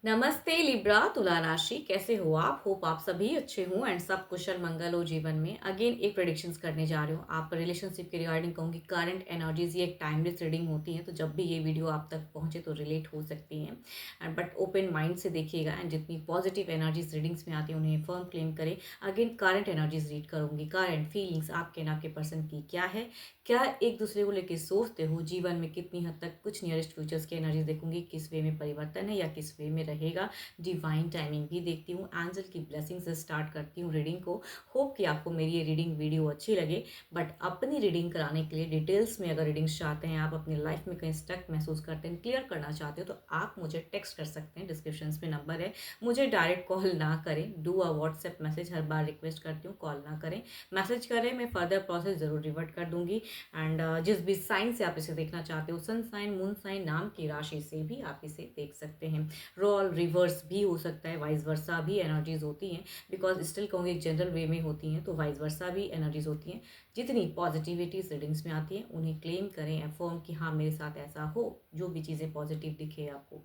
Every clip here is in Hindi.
नमस्ते लिब्रा तुला राशि, कैसे हो आप? होप आप सभी अच्छे हों एंड सब कुशल मंगल हो जीवन में। अगेन एक प्रेडिक्शंस करने जा रही हूँ आप रिलेशनशिप के रिगार्डिंग। कहूँगी करंट एनर्जीज, ये एक टाइमलेस रीडिंग होती है, तो जब भी ये वीडियो आप तक पहुँचे तो रिलेट हो सकती हैं एंड बट ओपन माइंड से देखिएगा एंड जितनी पॉजिटिव एनर्जीज रीडिंग्स में आती हैं उन्हें फर्म क्लेम करें। अगेन करंट एनर्जीज रीड करूँगी। करंट फीलिंग्स आपके एंड आपके पर्सन की क्या है, क्या एक दूसरे को लेकर सोचते हो, जीवन में कितनी हद तक कुछ नियरेस्ट फ्यूचर्स की एनर्जीज देखूंगी, किस वे में परिवर्तन है या किस वे में रहेगा। डिवाइन टाइमिंग भी देखती हूँ, एंजल की ब्लेसिंग से स्टार्ट करती हूँ रीडिंग को। होप कि आपको मेरी ये रीडिंग वीडियो अच्छी लगे। बट अपनी रीडिंग कराने के लिए डिटेल्स में अगर रीडिंग्स चाहते हैं, आप अपनी लाइफ में कहीं स्टक महसूस करते हैं, क्लियर करना चाहते हो, तो आप मुझे टेक्स्ट कर सकते हैं। डिस्क्रिप्शन में नंबर है। मुझे डायरेक्ट कॉल ना करें, do a WhatsApp message. Her bar request करती हूँ, कॉल ना करें, मैसेज करें। मैं फर्दर प्रोसेस जरूर रिवर्ट कर दूंगी। एंड जिस भी साइन से आप इसे देखना चाहते हो, सन साइन, मून साइन, नाम की राशि से भी आप इसे देख सकते हैं। रोल रिवर्स भी हो सकता है, वाइस वर्सा भी एनर्जीज होती हैं। बिकॉज स्टिल कहूँगी एक जनरल वे में होती हैं, तो वाइस वर्सा भी एनर्जीज होती हैं। जितनी पॉजिटिविटीज रीडिंग्स में आती हैं उन्हें क्लेम करें, एफर्म कि हाँ मेरे साथ ऐसा हो, जो भी चीज़ें पॉजिटिव दिखे आपको।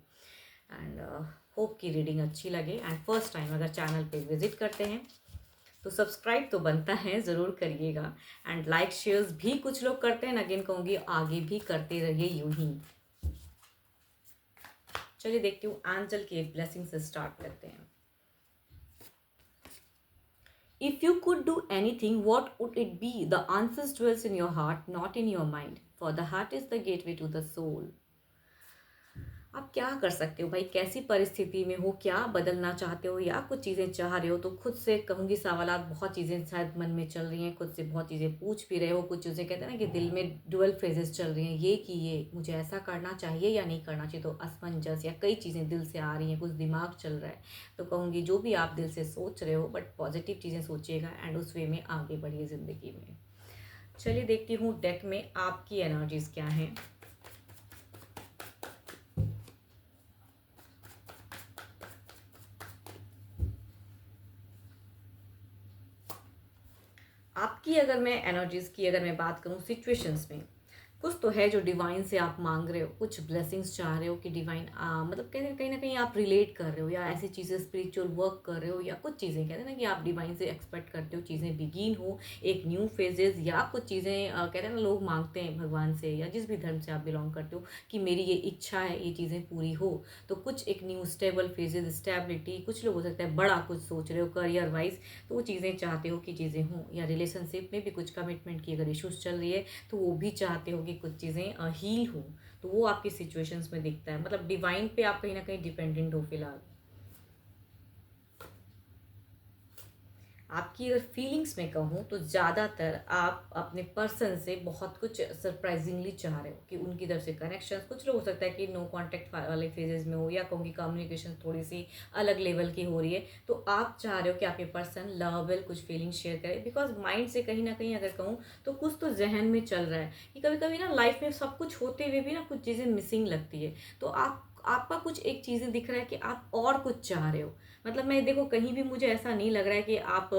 एंड होप की रीडिंग अच्छी लगे। एंड फर्स्ट टाइम अगर चैनल पे विजिट करते हैं तो सब्सक्राइब तो बनता है, ज़रूर करिएगा। एंड लाइक शेयर्स भी कुछ लोग करते हैं, अगेन कहूँगी आगे भी करते रहिए यूं ही। चलिए देखती हूँ एंजल की ब्लेसिंग से स्टार्ट करते हैं। If you could do anything, what would it be? The answers dwells in your heart, not in your mind. For the heart is the gateway to the soul. आप क्या कर सकते हो भाई, कैसी परिस्थिति में हो, क्या बदलना चाहते हो या कुछ चीज़ें चाह रहे हो, तो खुद से कहूँगी सवालात, बहुत चीज़ें शायद मन में चल रही हैं, खुद से बहुत चीज़ें पूछ भी रहे हो। कुछ चीज़ें कहते हैं ना कि दिल में डुअल फेजेस चल रही हैं, ये कि ये मुझे ऐसा करना चाहिए या नहीं करना चाहिए, तो असमंजस या कई चीज़ें दिल से आ रही हैं, कुछ दिमाग चल रहा है। तो कहूँगी जो भी आप दिल से सोच रहे हो, बट पॉजिटिव चीज़ें सोचिएगा एंड उस वे में आगे बढ़िए ज़िंदगी में। चलिए देखती हूँ डेक में आपकी एनर्जीज क्या हैं। आपकी अगर मैं एनर्जीज की अगर मैं बात करूं सिचुएशंस में, कुछ तो है जो डिवाइन से आप मांग रहे हो, कुछ ब्लेसिंग्स चाह रहे हो कि डिवाइन मतलब कहीं ना कहीं आप रिलेट कर रहे हो या ऐसी चीज़ें स्पिरिचुअल वर्क कर रहे हो, या कुछ चीज़ें कहते हैं ना कि आप डिवाइन से एक्सपेक्ट करते हो चीज़ें बिगिन हो, एक न्यू फेजेस, या कुछ चीज़ें कहते हैं ना लोग मांगते हैं भगवान से या जिस भी धर्म से आप बिलोंग करते हो कि मेरी ये इच्छा है ये चीज़ें पूरी हो। तो कुछ एक न्यू स्टेबल फेजेस, स्टेबिलिटी, कुछ लोग हो सकता है बड़ा कुछ सोच रहे हो करियर वाइज, तो वो चीज़ें चाहते हो कि चीज़ें हों। या रिलेशनशिप में भी कुछ कमिटमेंट की अगर इश्यूज चल रही है तो वो भी चाहते हो कि कुछ चीज़ें हील हो। तो वो आपकी सिचुएशंस में दिखता है, मतलब डिवाइन पे आप कहीं ना कहीं डिपेंडेंट हो फिलहाल। आपकी अगर फीलिंग्स में कहूँ तो ज़्यादातर आप अपने पर्सन से बहुत कुछ सरप्राइजिंगली चाह रहे हो कि उनकी तरफ से कनेक्शन। कुछ लोग हो सकता है कि नो कांटेक्ट वाले फेजेस में हो, या कहूँगी कम्युनिकेशन थोड़ी सी अलग लेवल की हो रही है, तो आप चाह रहे हो कि आपके पर्सन लवेबल कुछ फीलिंग शेयर करे। बिकॉज माइंड से कहीं ना कहीं अगर कहूँ तो कुछ तो जहन में चल रहा है कि कभी कभी ना लाइफ में सब कुछ होते हुए भी ना कुछ चीज़ें मिसिंग लगती है। तो आपका कुछ एक चीज़ें दिख रहा है कि आप और कुछ चाह रहे हो। मतलब मैं देखो कहीं भी मुझे ऐसा नहीं लग रहा है कि आप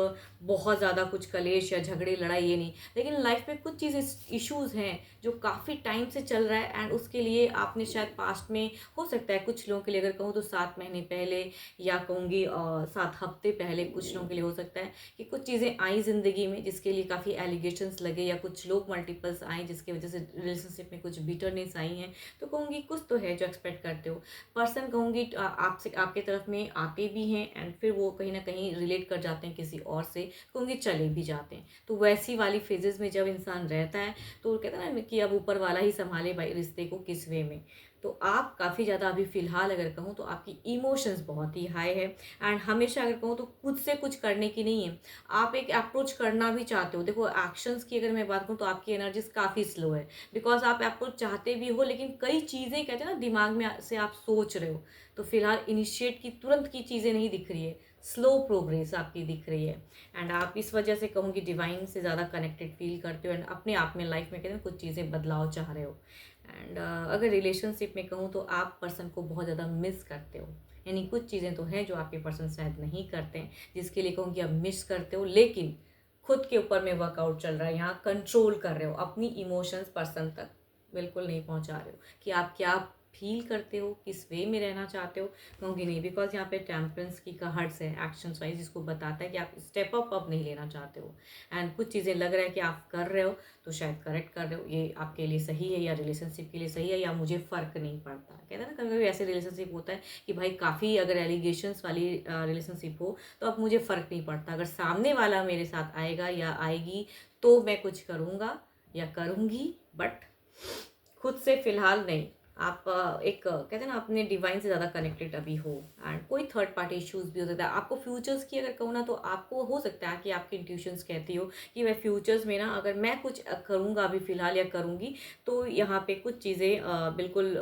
बहुत ज़्यादा कुछ कलेश या झगड़े लड़ाई, ये नहीं, लेकिन लाइफ में कुछ चीज़ें इश्यूज हैं जो काफ़ी टाइम से चल रहा है एंड उसके लिए आपने शायद पास्ट में, हो सकता है कुछ लोगों के लिए अगर कहूँ तो 7 महीने पहले, या कहूँगी 7 हफ्ते पहले, कुछ लोगों के लिए हो सकता है कि कुछ चीज़ें आई जिंदगी में जिसके लिए काफ़ी एलिगेशंस लगे, या कुछ लोग मल्टीपल्स आए जिसकी वजह से रिलेशनशिप में कुछ बिटरनेस आई हैं। तो कहूँगी कुछ तो है जो एक्सपेक्ट करते हो। पर्सन कहूँगी आपसे, आपके तरफ में आते भी हैं एंड फिर वो कहीं ना कहीं रिलेट कर जाते हैं किसी और से, कहूँगी चले भी जाते हैं। तो वैसी वाली फेजेस में जब इंसान रहता है तो कहता है ना कि अब ऊपर वाला ही संभाले भाई रिश्ते को किस वे में। तो आप काफ़ी ज़्यादा अभी फ़िलहाल अगर कहूँ तो आपकी इमोशंस बहुत ही हाई है एंड हमेशा अगर कहूँ तो खुद से कुछ करने की नहीं है, आप एक अप्रोच करना भी चाहते हो। देखो एक्शंस की अगर मैं बात करूँ तो आपकी एनर्जीज काफ़ी स्लो है, बिकॉज आप अप्रोच चाहते भी हो लेकिन कई चीज़ें कहते हैं ना दिमाग में से आप सोच रहे हो। तो फिलहाल इनिशिएट की तुरंत की चीज़ें नहीं दिख रही है, स्लो प्रोग्रेस आपकी दिख रही है। एंड आप इस वजह से कहूँगी डिवाइन से ज़्यादा कनेक्टेड फील करते हो एंड अपने आप में लाइफ में कहते हैं कुछ चीज़ें बदलाव चाह रहे हो। एंड अगर रिलेशनशिप में कहूँ तो आप पर्सन को बहुत ज़्यादा मिस करते हो, यानी कुछ चीज़ें तो हैं जो आपके पर्सन शायद नहीं करते हैं, जिसके लिए कहूँ कि आप मिस करते हो, लेकिन खुद के ऊपर में वर्कआउट चल रहा है, यहाँ कंट्रोल कर रहे हो अपनी इमोशंस पर्सन तक बिल्कुल नहीं पहुंचा रहे हो कि आप क्या फील करते हो, किस वे में रहना चाहते हो। कहूँगी नहीं, बिकॉज यहाँ पे टेम्परेंस की कार्ड्स है एक्शन वाइज, जिसको बताता है कि आप स्टेप अप अब नहीं लेना चाहते हो। एंड कुछ चीज़ें लग रहा है कि आप कर रहे हो तो शायद करेक्ट कर रहे हो, ये आपके लिए सही है या रिलेशनशिप के लिए सही है, या मुझे फ़र्क नहीं पड़ता। कहते हैं ना कभी कभी ऐसे रिलेशनशिप होता है कि भाई काफ़ी अगर एलिगेशंस वाली रिलेशनशिप हो तो अब मुझे फ़र्क नहीं पड़ता, अगर सामने वाला मेरे साथ आएगा या आएगी तो मैं कुछ करूँगा या करूँगी, बट खुद से फिलहाल नहीं। आप एक कहते हैं ना अपने डिवाइन से ज़्यादा कनेक्टेड अभी हो। एंड कोई थर्ड पार्टी इश्यूज भी हो सकता है आपको फ्यूचर्स की अगर कहूँ ना, तो आपको हो सकता है कि आपकी इंट्यूशंस कहती हो कि मैं फ्यूचर्स में ना अगर मैं कुछ करूँगा अभी फ़िलहाल या करूँगी तो यहाँ पे कुछ चीज़ें बिल्कुल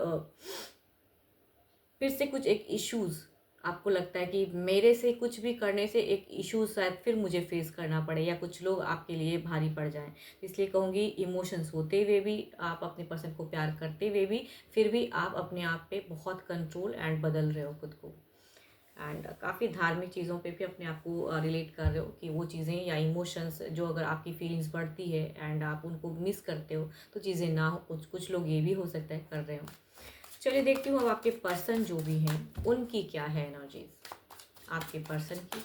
फिर से कुछ एक इश्यूज आपको लगता है कि मेरे से कुछ भी करने से एक इशू शायद फिर मुझे फेस करना पड़े या कुछ लोग आपके लिए भारी पड़ जाएं। इसलिए कहूँगी इमोशंस होते हुए भी, आप अपने पर्सन को प्यार करते हुए भी, फिर भी आप अपने आप पे बहुत कंट्रोल एंड बदल रहे हो खुद को। एंड काफ़ी धार्मिक चीज़ों पे भी अपने आप को रिलेट कर रहे हो कि वो चीज़ें या इमोशंस जो अगर आपकी फीलिंग्स बढ़ती है एंड आप उनको मिस करते हो तो चीज़ें ना हो, कुछ कुछ लोग ये भी हो सकता है कर रहे हो। चलिए देखती हूँ अब आपके पर्सन जो भी हैं उनकी क्या है एनर्जीज आपके पर्सन की।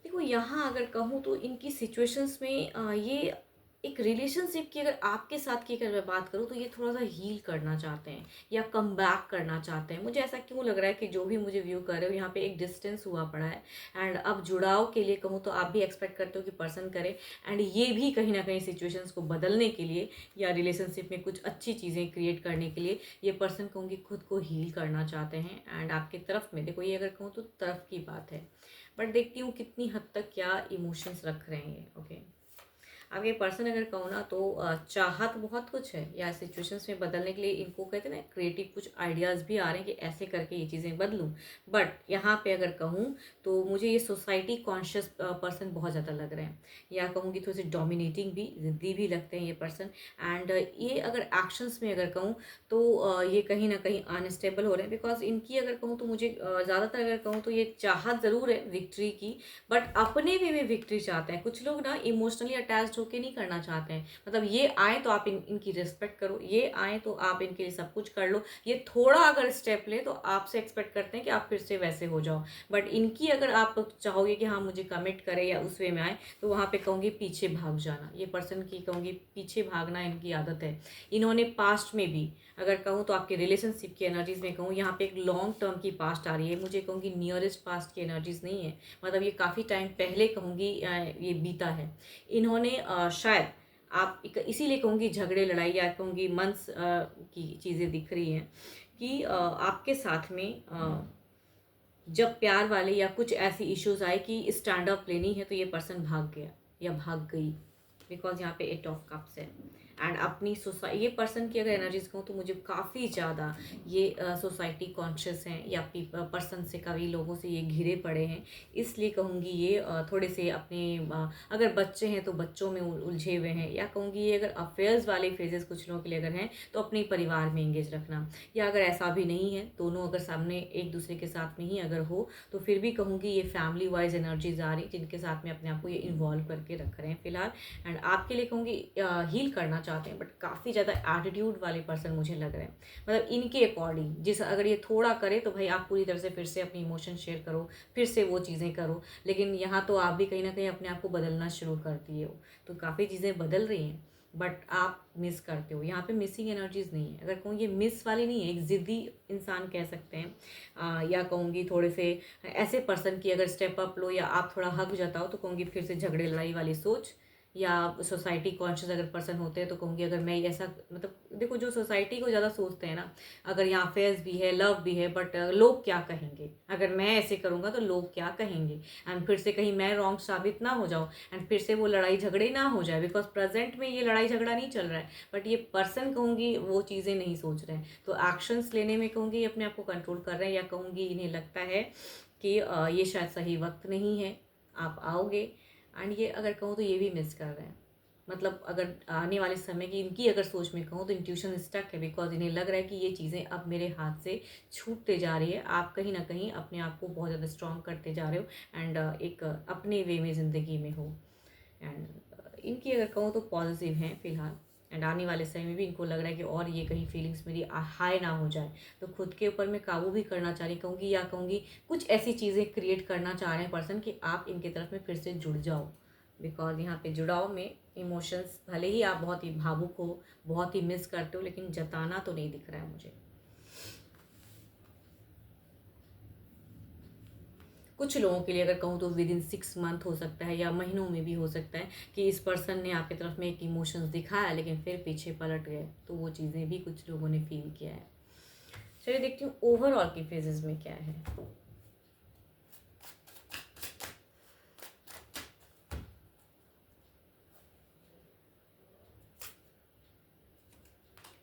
देखो यहाँ अगर कहूँ तो इनकी सिचुएशंस में ये एक रिलेशनशिप की अगर आपके साथ की अगर मैं बात करूँ तो ये थोड़ा सा हील करना चाहते हैं या कम बैक करना चाहते हैं। मुझे ऐसा क्यों लग रहा है कि जो भी मुझे व्यू कर रहे हो यहाँ पे एक डिस्टेंस हुआ पड़ा है। एंड अब जुड़ाव के लिए कहूँ तो आप भी एक्सपेक्ट करते हो कि पर्सन करे, एंड ये भी कहीं ना कहीं सिचुएशंस को बदलने के लिए या रिलेशनशिप में कुछ अच्छी चीज़ें क्रिएट करने के लिए ये पर्सन कहूँगी खुद को हील करना चाहते हैं। एंड आपकी तरफ में देखो ये अगर कहूँ तो तरफ की बात है, बट देखती हूँ कितनी हद तक क्या इमोशंस रख रहे हैं। ओके अब ये पर्सन अगर कहूँ ना तो चाहत बहुत कुछ है या सिचुएशंस में बदलने के लिए इनको कहते हैं ना क्रिएटिव कुछ आइडियाज़ भी आ रहे हैं कि ऐसे करके ये चीज़ें बदलूं। बट यहाँ पे अगर कहूँ तो मुझे ये सोसाइटी कॉन्शियस पर्सन बहुत ज़्यादा लग रहे हैं, या कहूँगी थोड़ी सी डोमिनेटिंग भी, ज़िद्दी भी लगते हैं ये पर्सन। एंड ये अगर एक्शंस में अगर कहूँ तो ये कहीं ना कहीं अनस्टेबल हो रहे हैं, बिकॉज इनकी अगर कहूँ तो मुझे ज़्यादातर अगर कहूँ तो ये चाहत ज़रूर है विक्ट्री की, बट अपने वे में विक्ट्री चाहते हैं। कुछ लोग ना इमोशनली अटैच होके नहीं करना चाहते हैं, मतलब ये आए तो आप इनकी रिस्पेक्ट करो, ये आए तो आप इनके लिए सब कुछ कर लो, ये थोड़ा अगर स्टेप ले तो आपसे एक्सपेक्ट करते हैं कि आप फिर से वैसे हो जाओ। बट इनकी अगर आप चाहोगे कि हाँ मुझे कमिट करे या उस वे में आए तो वहाँ पे कहूँगी पीछे भाग जाना। ये पर्सन की कहूँगी पीछे भागना इनकी आदत है। इन्होंने पास्ट में भी अगर कहूँ तो आपके रिलेशनशिप की एनर्जीज में कहूँ यहाँ पे एक लॉन्ग टर्म की पास्ट आ रही है, मुझे कहूँगी नियरेस्ट पास्ट की एनर्जीज नहीं है, मतलब ये काफ़ी टाइम पहले कहूँगी ये बीता है। इन्होंने शायद आप इसीलिए कहूँगी झगड़े लड़ाई या कहूँगी मंथ्स की चीज़ें दिख रही हैं कि आपके साथ में जब प्यार वाले या कुछ ऐसी इश्यूज आए कि स्टैंड अप लेनी है तो ये पर्सन भाग गया या भाग गई, बिकॉज यहाँ पे 8 ऑफ कप्स है। एंड अपनी सोसाइटी, ये पर्सन की अगर एनर्जीज कहूँ तो मुझे काफ़ी ज़्यादा ये सोसाइटी कॉन्शियस हैं या पर्सन से कभी लोगों से ये घिरे पड़े हैं। इसलिए कहूँगी ये थोड़े से अपने अगर बच्चे हैं तो बच्चों में उलझे हुए हैं, या कहूँगी ये अगर अफेयर्स वाले फेजेस कुछ लोगों के लिए अगर हैं तो अपने परिवार में इंगेज रखना, या अगर ऐसा भी नहीं है दोनों अगर सामने एक दूसरे के साथ में ही अगर हो तो फिर भी कहूँगी ये फैमिली वाइज एनर्जीज आ रही जिनके साथ में अपने आप को ये इन्वॉल्व करके रख रहे हैं फिलहाल। एंड आपके लिए कहूँगी हील करना चाहते हैं, बट काफ़ी ज़्यादा एटीट्यूड वाले पर्सन मुझे लग रहे हैं, मतलब इनके अकॉर्डिंग जिस अगर ये थोड़ा करे तो भाई आप पूरी तरह से फिर से अपनी इमोशन शेयर करो, फिर से वो चीज़ें करो, लेकिन यहाँ तो आप भी कहीं ना कहीं अपने आप को बदलना शुरू कर दिए हो, तो काफ़ी चीज़ें बदल रही हैं बट आप मिस करते हो। यहाँ पे मिसिंग एनर्जीज नहीं है, अगर कहूँ ये मिस वाली नहीं है, एक ज़िद्दी इंसान कह सकते हैं या कहूँगी थोड़े से ऐसे पर्सन की अगर स्टेप अप लो या आप थोड़ा हक जताओ तो कहूँगी फिर से झगड़े लड़ाई वाली सोच, या सोसाइटी कॉन्शियस अगर पर्सन होते हैं तो कहूँगी अगर मैं ऐसा, मतलब देखो जो सोसाइटी को ज़्यादा सोचते हैं ना, अगर यहाँ फेयर्स भी है लव भी है, बट लोग क्या कहेंगे, अगर मैं ऐसे करूँगा तो लोग क्या कहेंगे, एंड फिर से कहीं मैं रॉन्ग साबित ना हो जाऊँ एंड फिर से वो लड़ाई झगड़े ना हो जाए, बिकॉज प्रेजेंट में ये लड़ाई झगड़ा नहीं चल रहा है, बट ये पर्सन कहूँगी वो चीज़ें नहीं सोच रहे हैं, तो एक्शंस लेने में कहूँगी अपने आप को कंट्रोल कर रहे हैं, या कहूँगी इन्हें लगता है कि ये शायद सही वक्त नहीं है, आप आओगे। एंड ये अगर कहूँ तो ये भी मिस कर रहे हैं, मतलब अगर आने वाले समय की इनकी अगर सोच में कहूँ तो इंट्यूशन स्टक है, बिकॉज इन्हें लग रहा है कि ये चीज़ें अब मेरे हाथ से छूटते जा रही है, आप कहीं ना कहीं अपने आप को बहुत ज़्यादा स्ट्रॉन्ग करते जा रहे हो एंड एक अपने वे में ज़िंदगी में हो। एंड इनकी अगर कहूँ तो पॉजिटिव हैं फिलहाल, एंड आने वाले समय में भी इनको लग रहा है कि और ये कहीं फीलिंग्स मेरी हाई ना हो जाए, तो खुद के ऊपर मैं काबू भी करना चाह रही कहूँगी, या कहूँगी कुछ ऐसी चीज़ें क्रिएट करना चाह रहे हैं पर्सन कि आप इनके तरफ में फिर से जुड़ जाओ। बिकॉज यहाँ पे जुड़ाव में इमोशंस, भले ही आप बहुत ही भावुक हो, बहुत ही मिस करते हो, लेकिन जताना तो नहीं दिख रहा है मुझे। कुछ लोगों के लिए अगर कहूँ तो विद इन 6 मंथ हो सकता है, या महीनों में भी हो सकता है कि इस पर्सन ने आपकी तरफ में एक इमोशंस दिखाया लेकिन फिर पीछे पलट गए, तो वो चीज़ें भी कुछ लोगों ने फील किया है। चलिए देखती हूँ ओवरऑल की फेजेस में क्या है।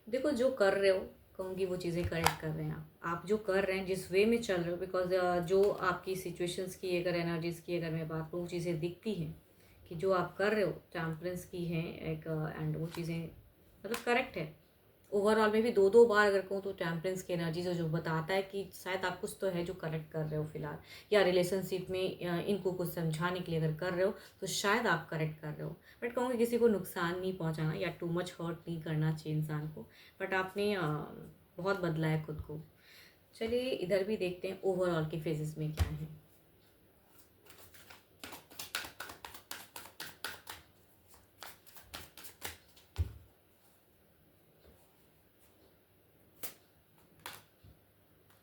देखो, जो कर रहे हो कहूँगी वो चीज़ें करेक्ट कर रहे हैं आप जो कर रहे हैं, जिस वे में चल रहे हो, बिकॉज जो आपकी सिचुएशंस की अगर एनर्जीज की अगर मैं बात करूँ, चीज़ें दिखती हैं कि जो आप कर रहे हो टेम्परेंस की हैं एक, एंड वो चीज़ें मतलब करेक्ट है। ओवरऑल में भी दो दो बार अगर कहूँ तो टेम्परेंस की एनर्जी जो बताता है कि शायद आप कुछ तो है जो करेक्ट कर रहे हो फिलहाल, या रिलेशनशिप में इनको कुछ समझाने के लिए अगर कर रहे हो तो शायद आप करेक्ट कर रहे हो। बट कहूँगी किसी को नुकसान नहीं पहुँचाना या टू मच हर्ट नहीं करना चाहिए इंसान को, बट आपने बहुत बदला है खुद को। चलिए इधर भी देखते हैं ओवरऑल के फेजेस में क्या है।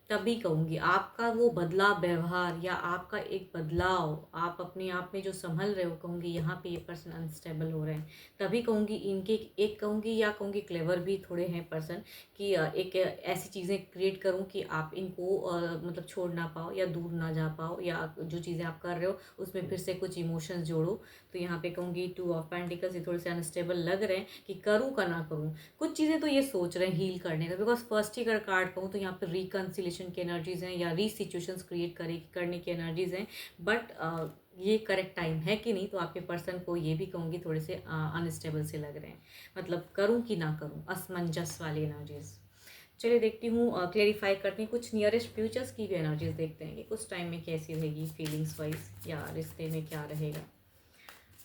तभी कहूँगी आपका वो बदला व्यवहार या आपका एक बदलाव, आप अपने आप में जो संभल रहे हो, कहूँगी यहाँ पे ये पर्सन अनस्टेबल हो रहे हैं। तभी कहूँगी इनके एक कहूँगी या कहूँगी क्लेवर भी थोड़े हैं पर्सन कि एक ऐसी चीज़ें क्रिएट करूँ कि आप इनको मतलब छोड़ ना पाओ या दूर ना जा पाओ, या जो चीज़ें आप कर रहे हो उसमें फिर से कुछ इमोशंस जोड़ो। तो यहाँ पे कहूँगी 2 ऑफ पेंटिकल्स ये थोड़े से अनस्टेबल लग रहे हैं कि करूँ का ना करूँ। कुछ चीज़ें तो ये सोच रहे हैं हील करने का, बिकॉज फर्स्ट ही अगर कार्ड कहूँ तो यहाँ पे रिकन्सिलेशन की एनर्जीज हैं या री सिचुएशंस क्रिएट करने की एनर्जीज हैं। बट ये करेक्ट टाइम है कि नहीं, तो आपके पर्सन को ये भी कहूँगी थोड़े से अनस्टेबल से लग रहे हैं, मतलब करूँ कि ना करूँ, असमंजस वाली एनर्जीज। चलिए देखती हूँ, क्लेरिफाई करती हूँ कुछ नियरेस्ट फ्यूचर्स की भी एनर्जीज देखते हैं कि कुछ टाइम में कैसी रहेगी फीलिंग्स वाइज, या रिश्ते में क्या रहेगा।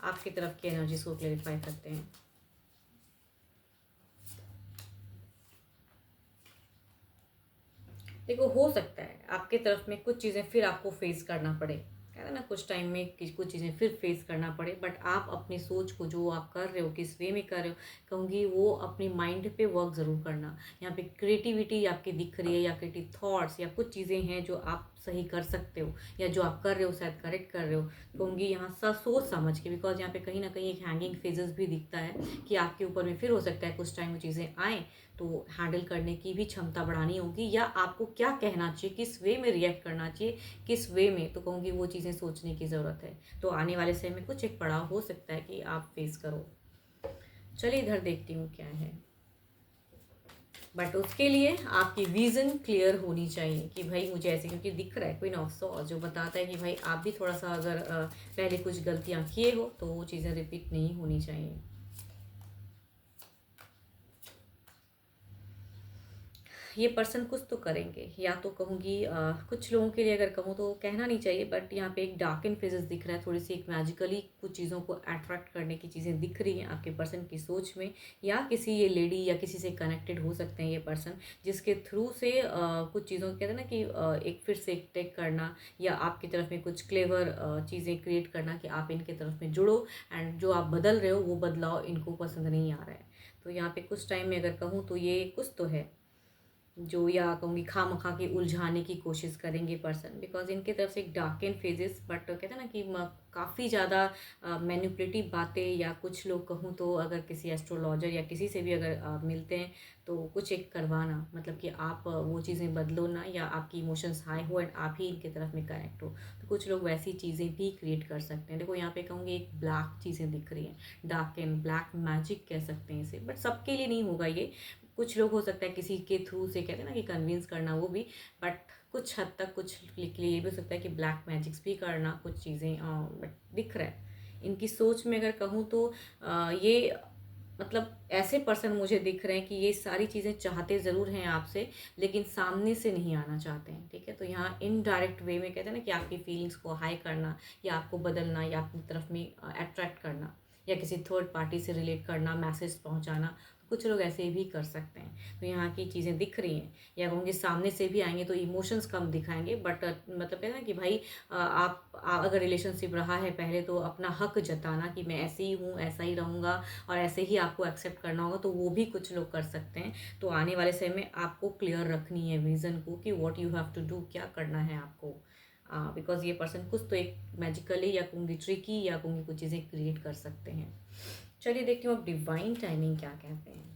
आपकी तरफ की एनर्जीज को क्लेरिफाई करते हैं। देखो, हो सकता है आपके तरफ में कुछ चीज़ें फिर आपको फेस करना पड़े, कहते हैं ना कुछ टाइम में कुछ चीज़ें फिर फेस करना पड़े, बट आप अपनी सोच को जो आप कर रहे हो किस वे में कर रहे हो, कहूँगी वो अपने माइंड पे वर्क ज़रूर करना। यहाँ पे क्रिएटिविटी आपकी दिख रही है, या क्रिएटिव थॉट्स या कुछ चीज़ें हैं जो आप सही कर सकते हो, या जो आप कर रहे हो शायद करेक्ट कर रहे हो। कहूँगी यहाँ सब सोच समझ के, बिकॉज यहाँ पे कहीं ना कहीं एक हैंगिंग फेजेस भी दिखता है कि आपके ऊपर में फिर हो सकता है कुछ टाइम वो चीज़ें आएँ, तो हैंडल करने की भी क्षमता बढ़ानी होगी, या आपको क्या कहना चाहिए, किस वे में रिएक्ट करना चाहिए, किस वे में, तो कहूँगी वो चीज़ें सोचने की ज़रूरत है। तो आने वाले समय में कुछ एक पड़ाव हो सकता है कि आप फेस करो। चलिए इधर देखती हूँ क्या है, बट उसके लिए आपकी विजन क्लियर होनी चाहिए कि भाई मुझे ऐसे, क्योंकि दिख रहा है क्वीन ऑफ सॉर्ड्स जो बताता है कि भाई आप भी थोड़ा सा अगर पहले कुछ गलतियाँ किए हो तो वो चीज़ें रिपीट नहीं होनी चाहिए। ये पर्सन कुछ तो करेंगे, या तो कहूँगी कुछ लोगों के लिए अगर कहूँ तो कहना नहीं चाहिए, बट यहाँ पे एक डार्क एंड फेजेस दिख रहा है, थोड़ी सी एक मैजिकली कुछ चीज़ों को अट्रैक्ट करने की चीज़ें दिख रही हैं आपके पर्सन की सोच में, या किसी ये लेडी या किसी से कनेक्टेड हो सकते हैं ये पर्सन, जिसके थ्रू से कुछ चीज़ों कहते हैं ना कि एक फिर से एक टेक करना, या आपकी तरफ में कुछ क्लेवर चीज़ें क्रिएट करना कि आप इनके तरफ में जुड़ो, एंड जो आप बदल रहे हो वो बदलाव इनको पसंद नहीं आ रहा है। तो यहाँ पे कुछ टाइम में अगर कहूँ तो ये कुछ तो है जो, या कहूँगी खामखा के उलझाने की कोशिश करेंगे पर्सन, बिकॉज इनके तरफ से एक डार्क एंड फेजेस, बट कहते हैं ना कि काफ़ी ज़्यादा मैनिपुलेटिव बातें, या कुछ लोग कहूँ तो अगर किसी एस्ट्रोलॉजर या किसी से भी अगर मिलते हैं तो कुछ एक करवाना, मतलब कि आप वो चीज़ें बदलो ना, या आपकी इमोशंस हाई हो एंड आप ही इनके तरफ में कनेक्ट हो, तो कुछ लोग वैसी चीज़ें भी क्रिएट कर सकते हैं। देखो यहाँ पे कहूँगी एक ब्लैक चीज़ें दिख रही हैं, डार्क एंड ब्लैक मैजिक कह सकते हैं इसे, बट सबके लिए नहीं होगा ये। कुछ लोग हो सकता है किसी के थ्रू से कहते हैं ना कि कन्विंस करना, वो भी, बट कुछ हद तक कुछ के लिए ये भी हो सकता है कि ब्लैक मैजिक्स भी करना कुछ चीज़ें, बट दिख रहा है इनकी सोच में अगर कहूँ तो ये मतलब ऐसे पर्सन मुझे दिख रहे हैं कि ये सारी चीज़ें चाहते ज़रूर हैं आपसे, लेकिन सामने से नहीं आना चाहते हैं, ठीक है। तो यहाँ इनडायरेक्ट वे में कहते हैं ना कि आपकी फीलिंग्स को हाई करना, या आपको बदलना, या अपनी तरफ में अट्रैक्ट करना, या किसी थर्ड पार्टी से रिलेट करना, मैसेज पहुंचाना, कुछ लोग ऐसे भी कर सकते हैं। तो यहाँ की चीज़ें दिख रही हैं, या कहूँगी सामने से भी आएंगे तो इमोशंस कम दिखाएंगे, बट मतलब कहते हैं ना कि भाई अगर रिलेशनशिप रहा है पहले तो अपना हक जताना कि मैं ऐसे ही हूँ, ऐसा ही रहूँगा और ऐसे ही आपको एक्सेप्ट करना होगा, तो वो भी कुछ लोग कर सकते हैं। तो आने वाले समय में आपको क्लियर रखनी है विज़न को कि what you have to do, क्या करना है आपको, बिकॉज ये पर्सन कुछ तो एक मैजिकली या कहूँगी ट्रिकी या कहूँगी कुछ चीज़ें क्रिएट कर सकते हैं। चलिए देखती हूँ अब डिवाइन टाइमिंग क्या कहते हैं।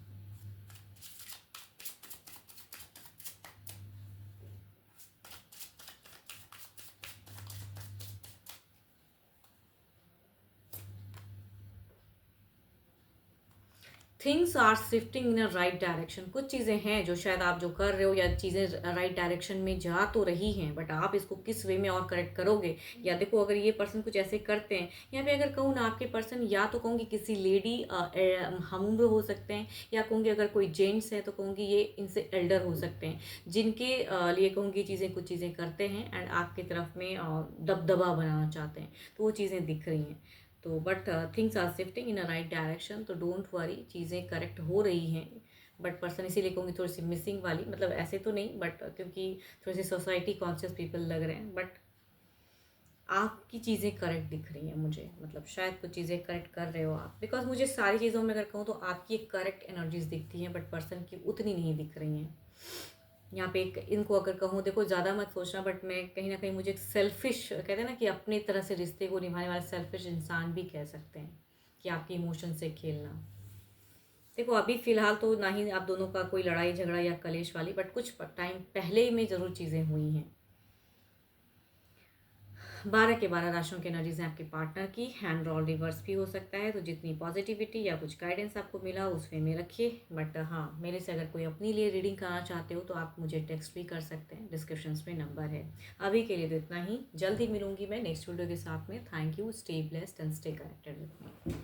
Things are shifting in a right direction. कुछ चीज़ें हैं जो शायद आप जो कर रहे हो, या चीज़ें राइट डायरेक्शन में जा तो रही हैं, बट आप इसको किस वे में और करेक्ट करोगे। या देखो अगर ये पर्सन कुछ ऐसे करते हैं, यहाँ पे अगर कहूँ ना आपके पर्सन, या तो कहूँगी किसी लेडी हम उम्र हो सकते हैं, या कहूँगी अगर कोई जेंट्स है तो कहूँगी ये इनसे एल्डर हो सकते हैं, जिनके लिए कहूँगी चीज़ें कुछ चीज़ें करते हैं एंड आपकी तरफ में दबदबा बनाना चाहते हैं, तो वो चीज़ें दिख रही हैं। तो but things are shifting in a right direction, तो डोंट वरी, चीज़ें करेक्ट हो रही हैं। बट पर्सन इसीलिए कहूँगी थोड़ी सी मिसिंग वाली, मतलब ऐसे तो नहीं, बट क्योंकि थोड़ी सी सोसाइटी कॉन्शियस पीपल लग रहे हैं, बट आपकी चीज़ें करेक्ट दिख रही हैं मुझे, मतलब शायद कुछ चीज़ें करेक्ट कर रहे हो आप, बिकॉज मुझे सारी चीज़ों में अगर कहूँ तो आपकी एक करेक्ट एनर्जीज दिखती हैं, बट पर्सन की उतनी नहीं दिख रही हैं। यहाँ पे एक इनको अगर कहूँ, देखो ज़्यादा मत सोचना, बट मैं कहीं ना कहीं मुझे एक सेल्फिश कहते हैं ना कि अपनी तरह से रिश्ते को निभाने वाला सेल्फिश इंसान भी कह सकते हैं, कि आपके इमोशन से खेलना। देखो अभी फ़िलहाल तो ना ही आप दोनों का कोई लड़ाई झगड़ा या कलेश वाली, बट कुछ टाइम पहले में ज़रूर चीज़ें हुई हैं। 12 के 12 राशियों की एनर्जीज हैं आपके पार्टनर की। हैंड रोल रिवर्स भी हो सकता है, तो जितनी पॉजिटिविटी या कुछ गाइडेंस आपको मिला उस वे में रखिए। बट हाँ, मेरे से अगर कोई अपने लिए रीडिंग कराना चाहते हो तो आप मुझे टेक्स्ट भी कर सकते हैं, डिस्क्रिप्शन में नंबर है। अभी के लिए तो इतना ही, जल्दी मिलूंगी मैं नेक्स्ट वीडियो के साथ में। Thank you, stay blessed and stay connected with me.